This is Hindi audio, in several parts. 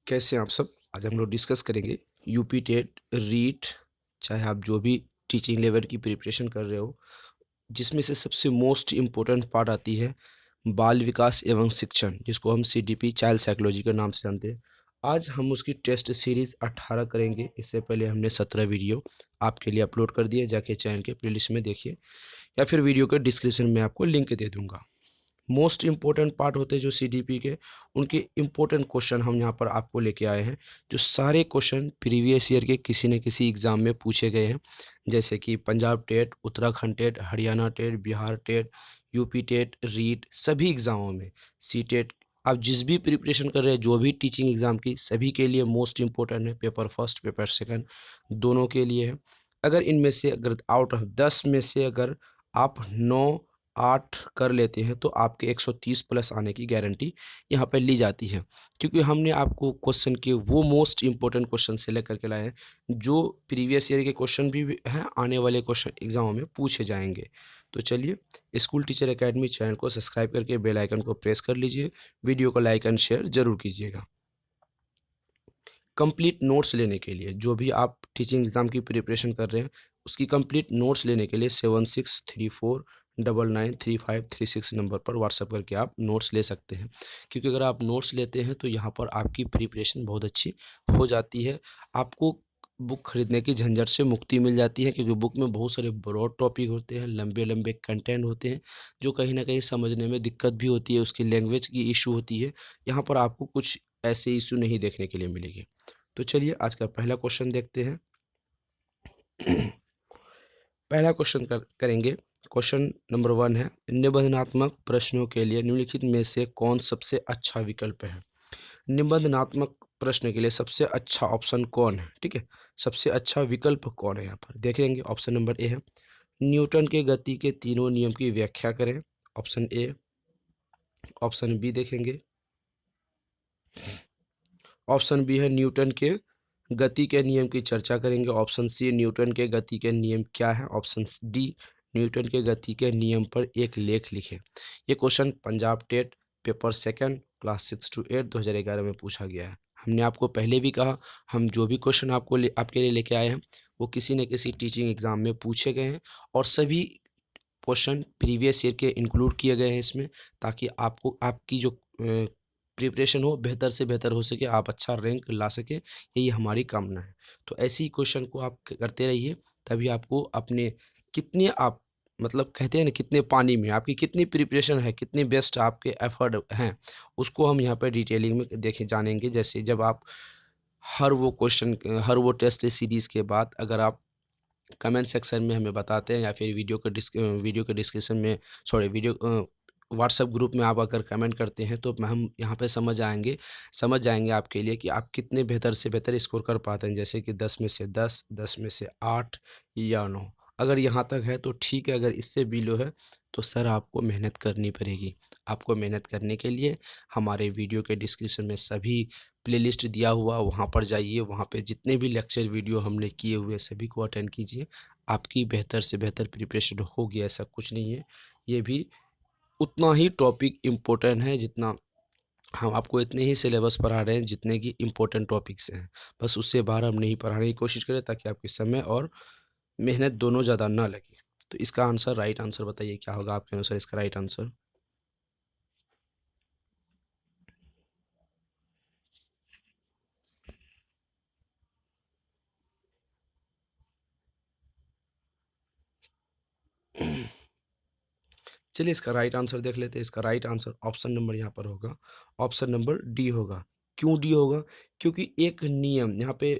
कैसे हैं आप सब? आज हम लोग डिस्कस करेंगे यूपी टेट, रीट, चाहे आप जो भी टीचिंग लेवल की प्रिपरेशन कर रहे हो, जिसमें से सबसे मोस्ट इम्पोर्टेंट पार्ट आती है बाल विकास एवं शिक्षण, जिसको हम सीडीपी चाइल्ड साइकोलॉजी के नाम से जानते हैं। आज हम उसकी टेस्ट सीरीज़ 18 करेंगे। इससे पहले हमने 17 वीडियो आपके लिए अपलोड कर दिए, जाके चैनल के प्लेलिस्ट में देखिए या फिर वीडियो के डिस्क्रिप्शन में आपको लिंक दे दूँगा। मोस्ट इम्पोर्टेंट पार्ट होते हैं जो सीडीपी के, उनके इम्पोर्टेंट क्वेश्चन हम यहाँ पर आपको लेके आए हैं। जो सारे क्वेश्चन प्रीवियस ईयर के किसी न किसी एग्ज़ाम में पूछे गए हैं, जैसे कि Punjab TET, Uttarakhand TET, Haryana TET, Bihar TET, UP TET, REET, सभी एग्ज़ामों में सी टेट। आप जिस भी प्रिपरेशन कर रहे हैं, जो भी टीचिंग एग्ज़ाम की, सभी के लिए मोस्ट इम्पोर्टेंट है। पेपर फर्स्ट, पेपर सेकंड दोनों के लिए है। अगर इनमें से अगर आउट ऑफ 10 में से अगर आप 9 8 कर लेते हैं, तो आपके 130 प्लस आने की गारंटी यहाँ पे ली जाती है। क्योंकि हमने आपको क्वेश्चन के वो मोस्ट इम्पोर्टेंट क्वेश्चन सेलेक्ट करके लाए हैं, जो प्रीवियस ईयर के क्वेश्चन भी हैं, आने वाले क्वेश्चन एग्ज़ामों में पूछे जाएँगे। तो चलिए, स्कूल टीचर अकेडमी चैनल को सब्सक्राइब करके बेल आइकन को प्रेस कर लीजिए। वीडियो को लाइक एंड शेयर ज़रूर कीजिएगा। कंप्लीट नोट्स लेने के लिए, जो भी आप टीचिंग एग्ज़ाम की प्रिपरेशन कर रहे हैं, उसकी कंप्लीट नोट्स लेने के लिए 7634993536 नंबर पर व्हाट्सएप करके आप नोट्स ले सकते हैं। क्योंकि अगर आप नोट्स लेते हैं तो यहाँ पर आपकी प्रिपरेशन बहुत अच्छी हो जाती है। आपको बुक खरीदने की झंझट से मुक्ति मिल जाती है, क्योंकि बुक में बहुत सारे ब्रॉड टॉपिक होते हैं, लंबे-लंबे कंटेंट होते हैं, जो कहीं न कहीं समझने में दिक्कत भी होती है, उसकी लैंग्वेज की इश्यू होती है। यहाँ पर आपको कुछ ऐसे इश्यू नहीं देखने के लिए मिलेगी। तो चलिए, आज का पहला क्वेश्चन देखते हैं। पहला क्वेश्चन करेंगे। क्वेश्चन नंबर 1 है, निबंधनात्मक प्रश्नों के लिए निम्नलिखित में से कौन सबसे अच्छा विकल्प है? निबंधनात्मक प्रश्न के लिए सबसे अच्छा ऑप्शन कौन है? ठीक है, सबसे अच्छा विकल्प कौन है? यहाँ पर देखेंगे। ऑप्शन नंबर ए है, न्यूटन के गति के तीनों नियम की व्याख्या करें। Option A. ऑप्शन बी देखेंगे। ऑप्शन बी है, न्यूटन के गति के नियम की चर्चा करेंगे। ऑप्शन सी, न्यूटन के गति के नियम क्या है? ऑप्शन डी, न्यूटन के गति के नियम पर एक लेख लिखें। ये question Punjab TET paper second class 6 to 8 2011 में पूछा गया है। हमने आपको पहले भी कहा, हम जो भी क्वेश्चन आपके लिए लेके आए हैं, वो किसी न किसी टीचिंग एग्जाम में पूछे गए हैं, और सभी क्वेश्चन प्रीवियस ईयर के इंक्लूड किए गए हैं इसमें, ताकि आपको आपकी जो प्रिपरेशन हो बेहतर से बेहतर हो सके, आप अच्छा रैंक ला सके, यही हमारी कामना है। तो ऐसे ही क्वेश्चन को आप करते रहिए, तभी आपको अपने कितने आप मतलब कहते हैं ना, कितने पानी में आपकी कितनी प्रिपरेशन है, कितनी बेस्ट आपके एफर्ट हैं, उसको हम यहाँ पे डिटेलिंग में देखें जानेंगे। जैसे जब आप हर वो टेस्ट सीरीज़ के बाद अगर आप कमेंट सेक्शन में हमें बताते हैं, या फिर वीडियो के डिस्क्रिप्शन में, सॉरी, व्हाट्सएप ग्रुप में आप अगर कमेंट करते हैं, तो हम यहाँ पे समझ जाएंगे आपके लिए कि आप कितने बेहतर से बेहतर स्कोर कर पाते हैं। जैसे कि 10 में से 10, 10 में से 8 या 9। अगर यहाँ तक है तो ठीक है, अगर इससे बिलो है तो सर आपको मेहनत करनी पड़ेगी। आपको मेहनत करने के लिए हमारे वीडियो के डिस्क्रिप्शन में सभी प्लेलिस्ट दिया हुआ, वहाँ पर जाइए, वहाँ पे जितने भी लेक्चर वीडियो हमने किए हुए सभी को अटेंड कीजिए। आपकी बेहतर से बेहतर प्रिपरेशन होगी, ऐसा कुछ नहीं है। ये भी उतना ही टॉपिक इम्पोर्टेंट है, जितना हम आपको इतने ही सिलेबस पढ़ा रहे हैं जितने कि इम्पोर्टेंट टॉपिक्स हैं। बस उससे बाहर हम नहीं पढ़ाने की कोशिश करें, ताकि आपके समय और मेहनत दोनों ज़्यादा ना लगे। तो इसका आंसर, राइट आंसर बताइए क्या होगा आपके अनुसार इसका राइट आंसर? चलिए, इसका राइट आंसर देख लेते हैं। इसका राइट आंसर ऑप्शन नंबर यहाँ पर होगा, ऑप्शन नंबर डी होगा। क्यों डी होगा? क्योंकि एक नियम यहाँ पे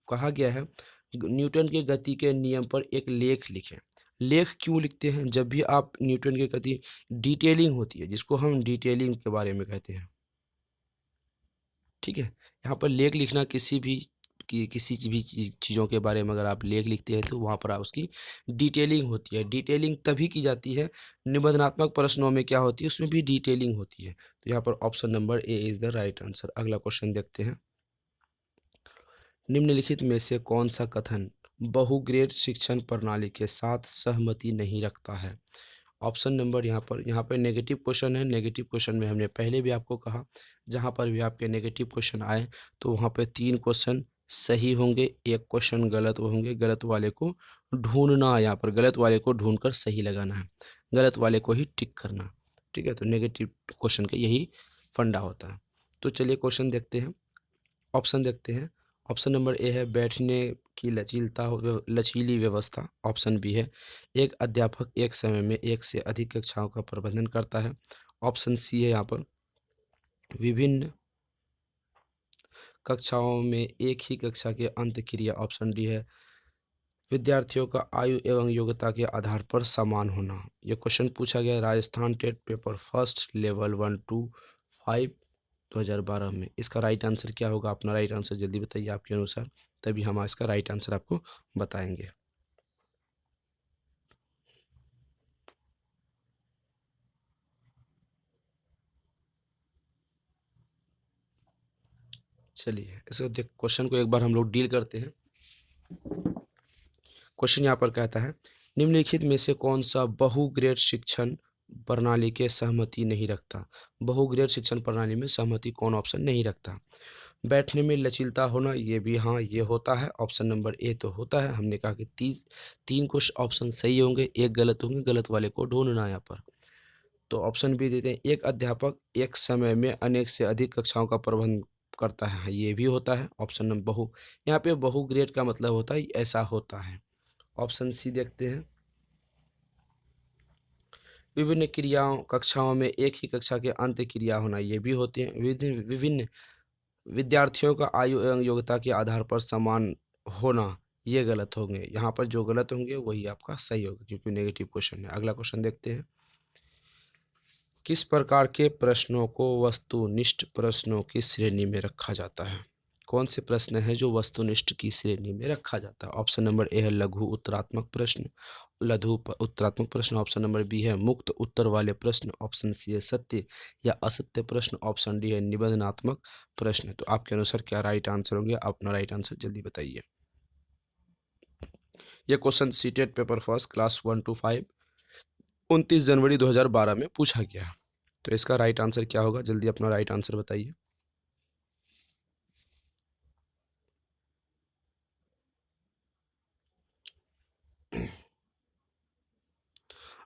कहा गया है, न्यूटन के गति के नियम पर एक लेख लिखें। लेख क्यों लिखते हैं? जब भी आप न्यूटन की गति डिटेलिंग होती है, जिसको हम डिटेलिंग के बारे में कहते हैं, ठीक है? यहाँ पर लेख लिखना, किसी भी चीज़ों के बारे में अगर आप लेख लिखते हैं, तो वहाँ पर आप उसकी डिटेलिंग होती है। डिटेलिंग तभी की जाती है, निबंधनात्मक प्रश्नों में क्या होती है, उसमें भी डिटेलिंग होती है। तो यहाँ पर option number A is the right answer. अगला क्वेश्चन देखते हैं। निम्नलिखित में से कौन सा कथन बहुग्रेड शिक्षण प्रणाली के साथ सहमति नहीं रखता है? ऑप्शन नंबर यहाँ पर नेगेटिव क्वेश्चन है। नेगेटिव क्वेश्चन में हमने पहले भी आपको कहा, जहाँ पर भी आपके नेगेटिव क्वेश्चन आए तो वहाँ पे 3 क्वेश्चन सही होंगे, 1 क्वेश्चन गलत होंगे। गलत वाले को ढूँढना, यहाँ पर गलत वाले को ढूँढकर सही लगाना है, गलत वाले को ही टिक करना। ठीक है, तो नेगेटिव क्वेश्चन का यही फंडा होता है। तो चलिए क्वेश्चन देखते हैं, ऑप्शन देखते हैं। ऑप्शन नंबर ए है बैठने की लचीली व्यवस्था। ऑप्शन बी है एक अध्यापक एक समय में एक से अधिक कक्षाओं का प्रबंधन करता है। ऑप्शन सी है यहाँ पर विभिन्न कक्षाओं में एक ही कक्षा के अंत क्रिया। ऑप्शन डी है विद्यार्थियों का आयु एवं योग्यता के आधार पर समान होना। यह क्वेश्चन पूछा गया है Rajasthan TET paper first level 1 to 5 2012 में। इसका राइट आंसर क्या होगा? अपना राइट आंसर जल्दी बताइए आपके अनुसार, तभी हम इसका राइट आंसर आपको बताएंगे। चलिए इस क्वेश्चन को एक बार हम लोग डील करते हैं। क्वेश्चन यहाँ पर कहता है निम्नलिखित में से कौन सा बहुग्रेड शिक्षण प्रणाली के सहमति नहीं रखता? बहुग्रेड शिक्षण प्रणाली में सहमति कौन ऑप्शन नहीं रखता? बैठने में लचीलता होना, ये भी हाँ ये होता है। ऑप्शन नंबर ए तो होता है। हमने कहा कि तीन कुछ ऑप्शन सही होंगे, एक गलत होंगे, गलत वाले को ढूंढना यहाँ पर। तो ऑप्शन बी देते हैं एक अध्यापक एक समय में अनेक से अधिक कक्षाओं का प्रबंध करता है, हाँ, ये भी होता है। ऑप्शन नंबर यहाँ पे बहु ग्रेड का मतलब होता है ऐसा होता है। ऑप्शन सी देखते हैं विभिन्न क्रियाओं कक्षाओं में एक ही कक्षा के अंत क्रिया होना, ये भी होते हैं। विभिन्न विभिन्न विद्यार्थियों का आयु एवं योग्यता के आधार पर समान होना, ये गलत होंगे। यहाँ पर जो गलत होंगे वही आपका सही होगा, क्योंकि नेगेटिव क्वेश्चन है। अगला क्वेश्चन देखते हैं किस प्रकार के प्रश्नों को वस्तुनिष्ठ प्रश्नों की श्रेणी में रखा जाता है? कौन से प्रश्न है जो वस्तुनिष्ठ की श्रेणी में रखा जाता है? ऑप्शन नंबर ए है लघु उत्तरात्मक प्रश्न, उत्तरात्मक प्रश्न। ऑप्शन नंबर बी है मुक्त उत्तर वाले प्रश्न। ऑप्शन सी है सत्य या असत्य प्रश्न। ऑप्शन डी है निबंधनात्मक प्रश्न। तो आपके अनुसार क्या राइट आंसर होंगे? अपना राइट आंसर जल्दी बताइए। यह question CTET paper first class 1 to 5 29 जनवरी 2012 में पूछा गया है। तो इसका राइट आंसर क्या होगा? जल्दी अपना राइट आंसर बताइए।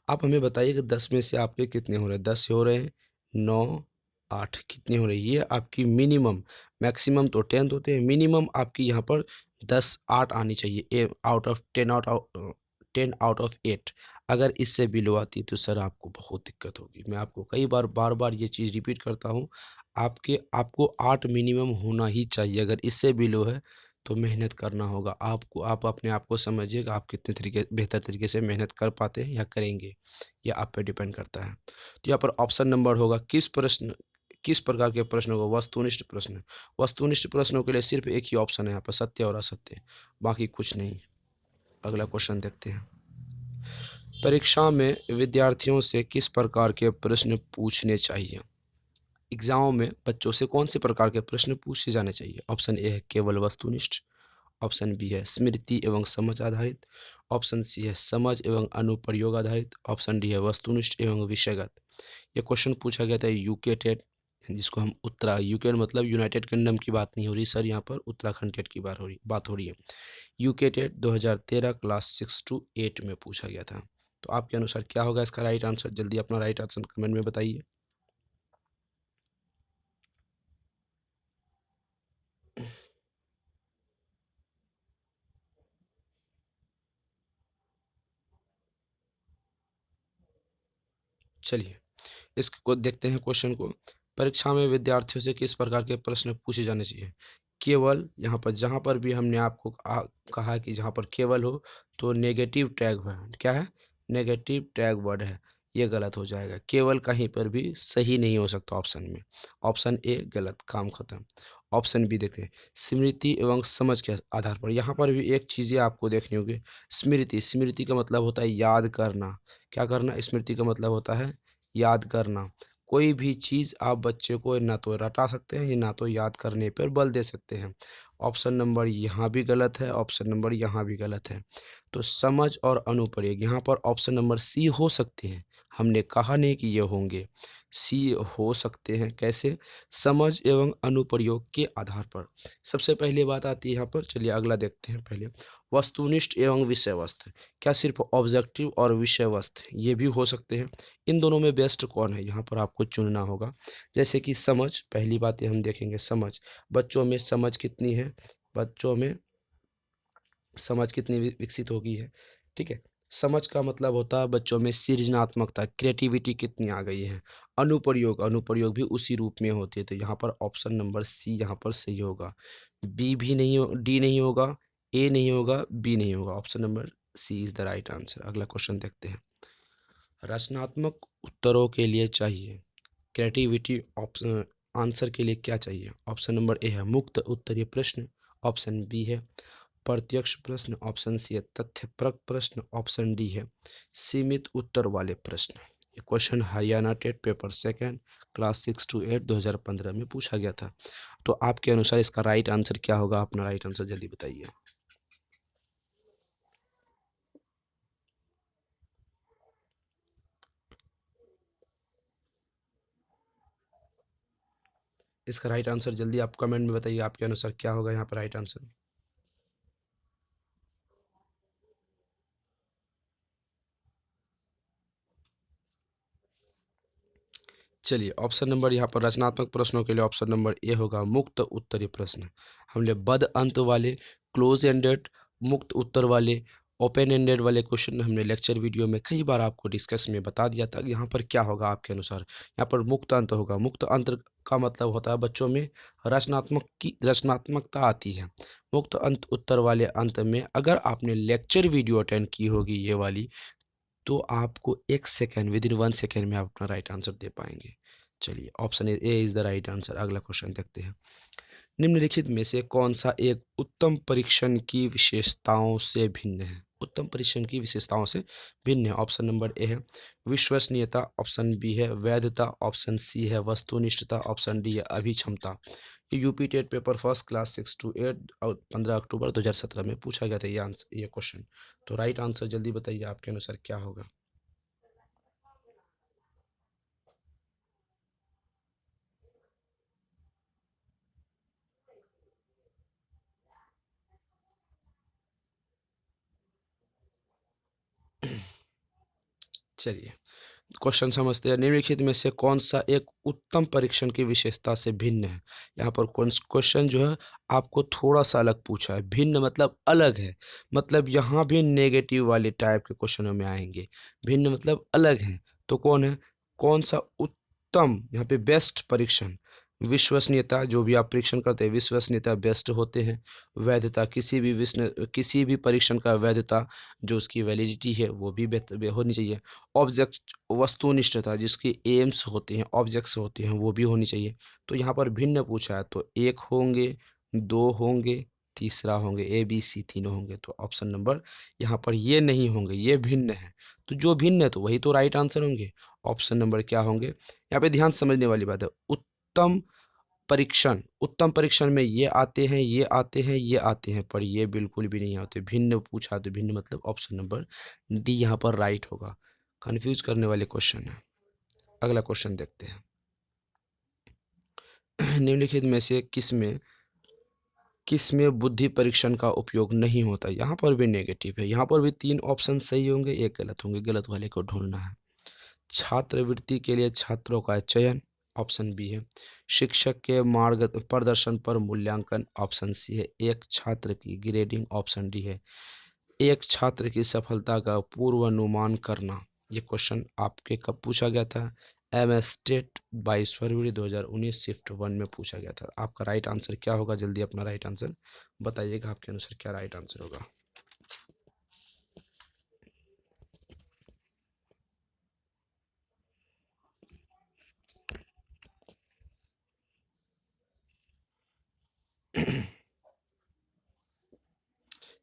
आप हमें बताइए कि 10 में से आपके कितने हो रहे हैं? 10 हो रहे हैं, 9, 8 कितने हो रहे हैं? ये आपकी मिनिमम, मैक्सिमम तो 10 होते हैं, मिनिमम आपकी यहाँ पर 10, 8 आनी चाहिए। Out of 10 out of 8। अगर इससे बिलो आती है तो सर आपको बहुत दिक्कत होगी। मैं आपको कई बार बार ये चीज़ रिपीट करता हूँ, आपको 8 मिनिमम होना ही चाहिए। अगर इससे बिलो है तो मेहनत करना होगा आपको। आप अपने आप को समझिएगा आप कितने बेहतर तरीके से मेहनत कर पाते हैं या करेंगे, ये आप पे डिपेंड करता है। तो यहाँ पर ऑप्शन नंबर होगा किस प्रकार के प्रश्नों को वस्तुनिष्ठ प्रश्न। वस्तुनिष्ठ प्रश्नों के लिए सिर्फ एक ही ऑप्शन है यहाँ पर, सत्य और असत्य, बाकी कुछ नहीं। अगला क्वेश्चन देखते हैं परीक्षा में विद्यार्थियों से किस प्रकार के प्रश्न पूछने चाहिए? एग्जाम में बच्चों से कौन से प्रकार के प्रश्न पूछे जाने चाहिए? ऑप्शन ए है केवल वस्तुनिष्ठ। ऑप्शन बी है स्मृति एवं समझ आधारित। ऑप्शन सी है समझ एवं अनुप्रयोग आधारित। ऑप्शन डी है वस्तुनिष्ठ एवं विषयगत। ये क्वेश्चन पूछा गया था यूके टेट, जिसको हम यूके मतलब यूनाइटेड किंगडम की बात नहीं हो रही सर, यहाँ पर उत्तराखंड टेट की बात हो रही है। यूके टेट 2013 क्लास 6 to 8 में पूछा गया था। तो आपके अनुसार क्या होगा इसका राइट आंसर? जल्दी अपना राइट आंसर कमेंट में बताइए। चलिए इसको देखते हैं क्वेश्चन को। परीक्षा में विद्यार्थियों से किस प्रकार के प्रश्न पूछे जाने चाहिए? केवल यहाँ पर जहाँ पर भी हमने आपको कहा कि जहाँ पर केवल हो तो नेगेटिव टैग वर्ड क्या है? नेगेटिव टैग वर्ड है, ये गलत हो जाएगा। केवल कहीं पर भी सही नहीं हो सकता ऑप्शन में। ऑप्शन ए गलत, काम खत्म। ऑप्शन बी देखते हैं स्मृति एवं समझ के आधार पर। यहाँ पर भी एक चीज़ें आपको देखनी होगी। स्मृति का मतलब होता है याद करना। क्या करना? स्मृति का मतलब होता है याद करना। कोई भी चीज़ आप बच्चे को ना तो रटा सकते हैं ना तो याद करने पर बल दे सकते हैं। ऑप्शन नंबर यहाँ भी गलत है, ऑप्शन नंबर यहाँ भी गलत है। तो समझ और अनुप्रयोग यहाँ पर ऑप्शन नंबर सी हो सकते हैं। हमने कहा नहीं कि ये होंगे। सी हो सकते हैं कैसे? समझ एवं अनुप्रयोग के आधार पर। सबसे पहली बात आती है यहाँ पर, चलिए अगला देखते हैं पहले। वस्तुनिष्ठ एवं विषय वस्तु, क्या सिर्फ ऑब्जेक्टिव और विषय वस्तु ये भी हो सकते हैं? इन दोनों में बेस्ट कौन है, यहाँ पर आपको चुनना होगा। जैसे कि समझ, पहली बात हम देखेंगे समझ, बच्चों में समझ कितनी है, बच्चों में समझ कितनी विकसित होगी है, ठीक है। समझ का मतलब होता है बच्चों में सृजनात्मकता, क्रिएटिविटी कितनी आ गई है। अनुप्रयोग, अनुप्रयोग भी उसी रूप में होती है, तो यहाँ पर ऑप्शन नंबर सी यहाँ पर सही होगा। बी भी नहीं हो, डी नहीं होगा, ए नहीं होगा, बी नहीं होगा, option number C is the right answer. अगला क्वेश्चन देखते हैं। रचनात्मक उत्तरों के लिए चाहिए क्रिएटिविटी, ऑप्शन आंसर के लिए क्या चाहिए? ऑप्शन नंबर ए है मुक्त उत्तरीय प्रश्न, ऑप्शन बी है प्रत्यक्ष प्रश्न, ऑप्शन सी है तथ्यपरक प्रश्न, ऑप्शन डी है सीमित उत्तर वाले प्रश्न। ये question Haryana TET paper second class 6 to 8 2015 में पूछा गया था। तो आपके अनुसार इसका राइट आंसर क्या होगा? अपना राइट आंसर जल्दी बताइए। इसका राइट आंसर जल्दी आप कमेंट में बताइए, आपके अनुसार क्या होगा यहाँ पर राइट आंसर। चलिए ऑप्शन नंबर यहाँ पर रचनात्मक प्रश्नों के लिए ऑप्शन नंबर ए होगा मुक्त उत्तरीय प्रश्न। हमने बद अंत वाले, क्लोज एंडेड, मुक्त उत्तर वाले, ओपन एंडेड वाले क्वेश्चन हमने लेक्चर वीडियो में कई बार आपको डिस्कस में बता दिया था। यहाँ पर क्या होगा आपके अनुसार? यहाँ पर मुक्त अंत होगा। मुक्त अंत का मतलब होता है बच्चों में रचनात्मकता आती है। मुक्त अंत उत्तर वाले अंत में अगर आपने लेक्चर वीडियो अटेंड की होगी ये वाली, तो आपको 1 सेकंड, विदिन 1 सेकंड में आप अपना राइट आंसर दे पाएंगे। चलिए option A is the right answer. अगला क्वेश्चन देखते हैं। निम्नलिखित में से कौन सा एक उत्तम परीक्षण की विशेषताओं से भिन्न है? उत्तम परीक्षण की विशेषताओं से भिन्न है। ऑप्शन नंबर ए है विश्वसनीयता, ऑप्शन बी है वैधता, ऑप्शन सी है वस्तुनिष्ठता, ऑप्शन डी है अभिक्षमता। ये UP TET paper first class 6 to 8 और 15 अक्टूबर 2017 में पूछा गया था ये आंसर, ये क्वेश्चन। तो राइट आंसर जल्दी बताइए, आपके अनुसार क्या होगा? चलिए क्वेश्चन समझते हैं। निम्नलिखित में से कौन सा एक उत्तम परीक्षण की विशेषता से भिन्न है? यहाँ पर क्वेश्चन जो है आपको थोड़ा सा अलग पूछा है। भिन्न मतलब अलग है, मतलब यहाँ भी नेगेटिव वाले टाइप के क्वेश्चनों में आएंगे। भिन्न मतलब अलग है, तो कौन है? कौन सा उत्तम, यहाँ पे बेस्ट परीक्षण। विश्वसनीयता, जो भी आप परीक्षण करते हैं विश्वसनीयता बेस्ट होते हैं। वैधता, किसी भी परीक्षण का वैधता, जो उसकी वैलिडिटी है वो भी बेहतर होनी चाहिए। ऑब्जेक्ट, वस्तुनिष्ठता, जिसके एम्स होते हैं, ऑब्जेक्ट्स होते हैं, वो भी होनी चाहिए। तो यहाँ पर भिन्न पूछा है, तो एक होंगे, दो होंगे, तीसरा होंगे, ए बी सी तीनों होंगे। तो ऑप्शन नंबर यहाँ पर ये नहीं होंगे, ये भिन्न है। तो जो भिन्न है तो वही तो राइट आंसर होंगे। ऑप्शन नंबर क्या होंगे? यहाँ पे ध्यान समझने वाली बात है। उत्तम परीक्षण, उत्तम परीक्षण में ये आते हैं, ये आते हैं, ये आते हैं, पर ये बिल्कुल भी नहीं आते। भिन्न पूछा तो भिन्न मतलब ऑप्शन नंबर डी यहाँ पर राइट होगा। कंफ्यूज करने वाले क्वेश्चन है। अगला क्वेश्चन देखते हैं। निम्नलिखित में से किसमें बुद्धि परीक्षण का उपयोग नहीं होता? यहाँ पर भी नेगेटिव है। यहाँ पर भी 3 ऑप्शन सही होंगे, एक गलत होंगे। गलत वाले को ढूंढना है। छात्रवृत्ति के लिए छात्रों का चयन, ऑप्शन बी है शिक्षक के मार्ग प्रदर्शन पर मूल्यांकन, ऑप्शन सी है एक छात्र की ग्रेडिंग, ऑप्शन डी है एक छात्र की सफलता का पूर्वानुमान करना। ये क्वेश्चन आपके कब पूछा गया था? एम एस टेट 22 फरवरी 2019 शिफ्ट 1 में पूछा गया था। आपका राइट आंसर क्या होगा? जल्दी अपना राइट आंसर बताइएगा, आपके अनुसार क्या राइट आंसर होगा?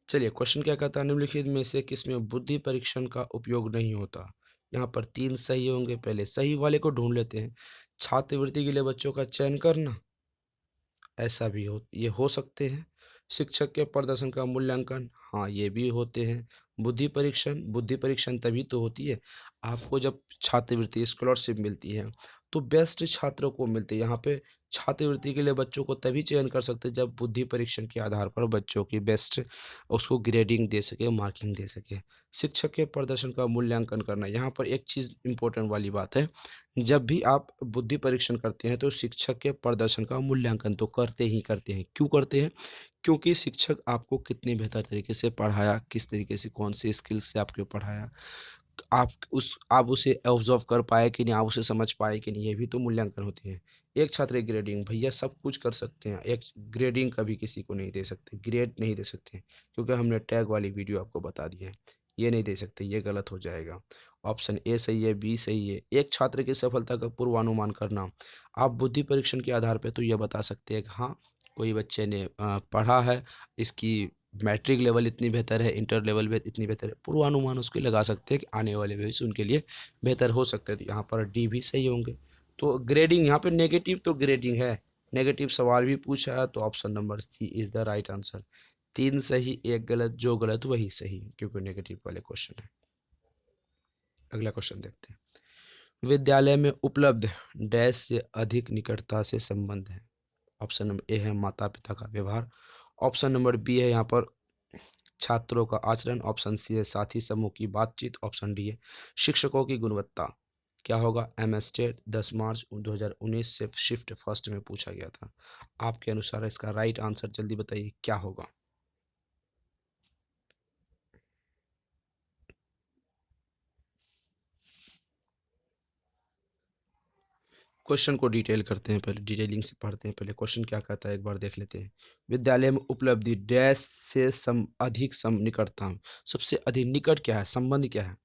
चलिए क्वेश्चन क्या कहता है? निम्नलिखित में से किसमें बुद्धि परीक्षण का उपयोग नहीं होता? यहाँ पर 3 सही होंगे। पहले सही वाले को ढूंढ लेते हैं। छात्रवृत्ति के लिए बच्चों का चयन करना, ऐसा भी हो, ये हो सकते हैं। शिक्षक के प्रदर्शन का मूल्यांकन, हाँ, ये भी होते हैं। बुद्धि परीक्षण तभी तो होती है, आपको जब छात्रवृत्ति स्कॉलरशिप मिलती है, तो बेस्ट छात्रों को मिलती है। यहाँ पे छात्रवृत्ति के लिए बच्चों को तभी चयन कर सकते हैं जब बुद्धि परीक्षण के आधार पर बच्चों की बेस्ट उसको ग्रेडिंग दे सके, मार्किंग दे सके। शिक्षक के प्रदर्शन का मूल्यांकन करना, यहाँ पर एक चीज़ इम्पोर्टेंट वाली बात है, जब भी आप बुद्धि परीक्षण करते हैं तो शिक्षक के प्रदर्शन का मूल्यांकन तो करते ही करते हैं। क्यों करते हैं? क्योंकि शिक्षक आपको कितने बेहतर तरीके से पढ़ाया, किस तरीके से कौन से स्किल्स से आपको पढ़ाया, आप उसे ऑब्ज़र्व कर पाए कि नहीं, आप उसे समझ पाए कि नहीं, ये भी तो मूल्यांकन होते हैं। एक छात्र एक ग्रेडिंग, भैया सब कुछ कर सकते हैं, एक ग्रेडिंग कभी किसी को नहीं दे सकते, ग्रेड नहीं दे सकते, क्योंकि हमने टैग वाली वीडियो आपको बता दी है। ये नहीं दे सकते, ये गलत हो जाएगा। ऑप्शन ए सही है, बी सही है। एक छात्र की सफलता का पूर्वानुमान करना, आप बुद्धि परीक्षण के आधार पे तो ये बता सकते हैं कि हाँ, कोई बच्चे ने पढ़ा है, इसकी मैट्रिक लेवल इतनी बेहतर है, इंटर लेवल भी इतनी बेहतर है, पूर्वानुमान उसके लगा सकते हैं कि आने वाले भविष्य उनके लिए बेहतर हो सकता है, तो यहाँ पर डी भी सही होंगे। तो ग्रेडिंग यहाँ पे नेगेटिव तो ग्रेडिंग है, नेगेटिव सवाल भी पूछा है, तो option number C is the right answer. 3 सही, 1 गलत, जो गलत वही सही, क्योंकि नेगेटिव वाले क्वेश्चन है। अगला क्वेश्चन देखते हैं। विद्यालय में उपलब्ध डैश से अधिक निकटता से संबंध है। ऑप्शन नंबर ए है माता-पिता का व्यवहार, ऑप्शन नंबर बी है यहाँ पर छात्रों का आचरण, ऑप्शन सी है साथी समूह की बातचीत, ऑप्शन डी है शिक्षकों की गुणवत्ता। क्या होगा? एमएस टेट 10 मार्च 2019 से शिफ्ट फर्स्ट में पूछा गया था। आपके अनुसार इसका राइट आंसर जल्दी बताइए क्या होगा? क्वेश्चन को डिटेल करते हैं, पहले डिटेलिंग से पढ़ते हैं। पहले क्वेश्चन क्या कहता है एक बार देख लेते हैं। विद्यालय में उपलब्धि डैश से अधिक निकटता, सबसे अधिक निकट क्या है, संबंध क्या है?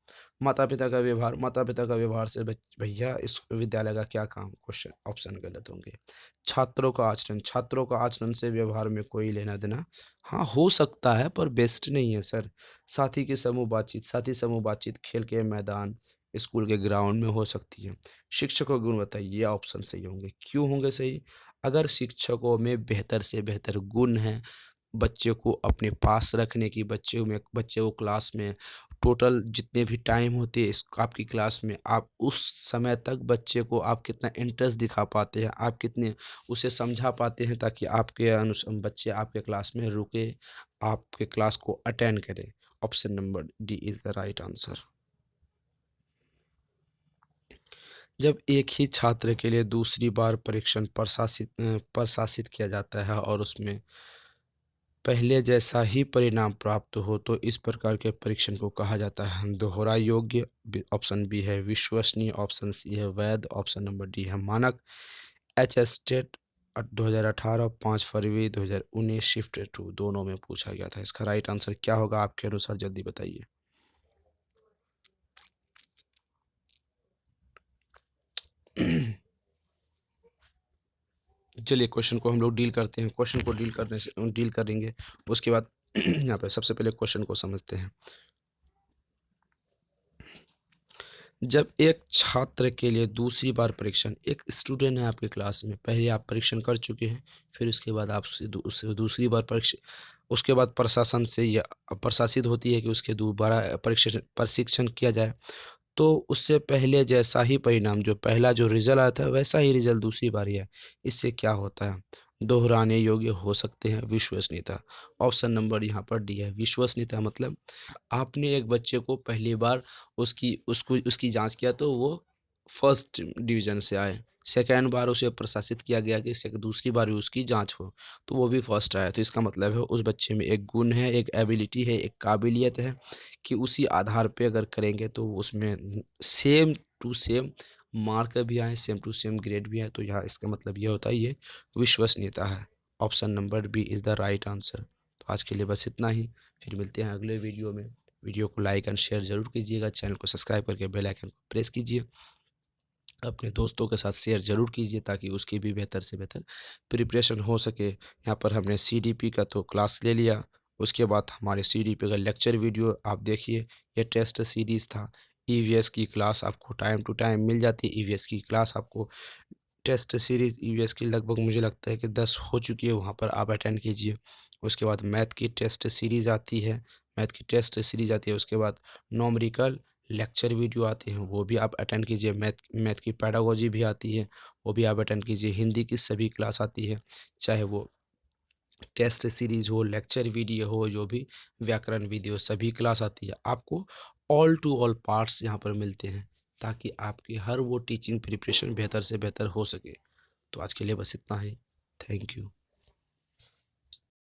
माता पिता का व्यवहार, माता पिता का व्यवहार से भैया इस विद्यालय का क्या काम? क्वेश्चन ऑप्शन गलत होंगे। छात्रों का आचरण, छात्रों का आचरण से व्यवहार में कोई लेना देना, हाँ हो सकता है पर बेस्ट नहीं है सर। साथी के समूह बातचीत, साथी समूह बातचीत खेल के मैदान, स्कूल के ग्राउंड में हो सकती है। शिक्षकों की गुणवत्ता, ये ऑप्शन सही होंगे। क्यों होंगे सही? अगर शिक्षकों में बेहतर से बेहतर गुण हैं, बच्चे को अपने पास रखने की, बच्चे को क्लास में टोटल जितने भी टाइम होते हैं इस आपकी क्लास में, आप उस समय तक बच्चे को आप कितना इंटरेस्ट दिखा पाते हैं, आप कितने उसे समझा पाते हैं ताकि आपके बच्चे आपके क्लास में रुके, आपके क्लास को अटेंड करें। Option number D is the right answer. जब एक ही छात्र के लिए दूसरी बार परीक्षण प्रशासित किया जाता है और उसमें पहले जैसा ही परिणाम प्राप्त हो तो इस प्रकार के परीक्षण को कहा जाता है दोहरा योग्य। ऑप्शन बी है विश्वसनीय, ऑप्शन सी है वैध, ऑप्शन नंबर डी है मानक। एच एस टेट 2018 5 फरवरी 2019 शिफ्ट टू दोनों में पूछा गया था। इसका राइट आंसर क्या होगा आपके अनुसार, जल्दी बताइए। चलिए क्वेश्चन को हम लोग डील करते हैं। क्वेश्चन को डील करेंगे, उसके बाद यहाँ पे सबसे पहले क्वेश्चन को समझते हैं। जब एक छात्र के लिए दूसरी बार परीक्षण, एक स्टूडेंट है आपकी क्लास में, पहले आप परीक्षण कर चुके हैं, फिर उसके बाद आप उससे दूसरी बार परीक्षा, उसके बाद प्रशासन से या प्रशासित होती है कि उसके दोबारा प्रशिक्षण किया जाए, तो उससे पहले जैसा ही परिणाम, जो पहला जो रिजल्ट आया था वैसा ही रिजल्ट दूसरी बार ही है। इससे क्या होता है? दोहराने योग्य हो सकते हैं, विश्वसनीयता। ऑप्शन नंबर यहाँ पर डी है विश्वसनीयता, मतलब आपने एक बच्चे को पहली बार उसकी जांच किया तो वो फर्स्ट डिवीज़न से आए, सेकंड बार उसे प्रशासित किया गया कि दूसरी बार भी उसकी जांच हो, तो वो भी फर्स्ट आया, तो इसका मतलब है उस बच्चे में एक गुण है, एक एबिलिटी है, एक काबिलियत है कि उसी आधार पे अगर करेंगे तो उसमें सेम टू सेम मार्क भी आए, सेम टू सेम ग्रेड भी आए, तो यहाँ इसका मतलब ये होता है ये विश्वसनीयता है। Option number B is the right answer. तो आज के लिए बस इतना ही, फिर मिलते हैं अगले वीडियो में। वीडियो को लाइक एंड शेयर ज़रूर कीजिएगा, चैनल को सब्सक्राइब करके बेल आइकन को प्रेस कीजिए, अपने दोस्तों के साथ शेयर ज़रूर कीजिए ताकि उसकी भी बेहतर से बेहतर प्रिपरेशन हो सके। यहाँ पर हमने सीडीपी का तो क्लास ले लिया, उसके बाद हमारे सीडीपी का लेक्चर वीडियो आप देखिए, ये टेस्ट सीरीज़ था। ईवीएस की क्लास आपको टाइम टू टाइम मिल जाती है, ईवीएस की क्लास आपको टेस्ट सीरीज़ ईवीएस की लगभग मुझे लगता है कि 10 हो चुकी है, वहाँ पर आप अटेंड कीजिए। उसके बाद मैथ की टेस्ट सीरीज़ आती है, उसके बाद न्यूमेरिकल लेक्चर वीडियो आते हैं, वो भी आप अटेंड कीजिए। मैथ मैथ की पेडागोजी भी आती है, वो भी आप अटेंड कीजिए। हिंदी की सभी क्लास आती है, चाहे वो टेस्ट सीरीज़ हो, लेक्चर वीडियो हो, जो भी व्याकरण वीडियो, सभी क्लास आती है। आपको ऑल टू ऑल पार्ट्स यहाँ पर मिलते हैं, ताकि आपकी हर वो टीचिंग प्रिपरेशन बेहतर से बेहतर हो सके। तो आज के लिए बस इतना ही। Thank you.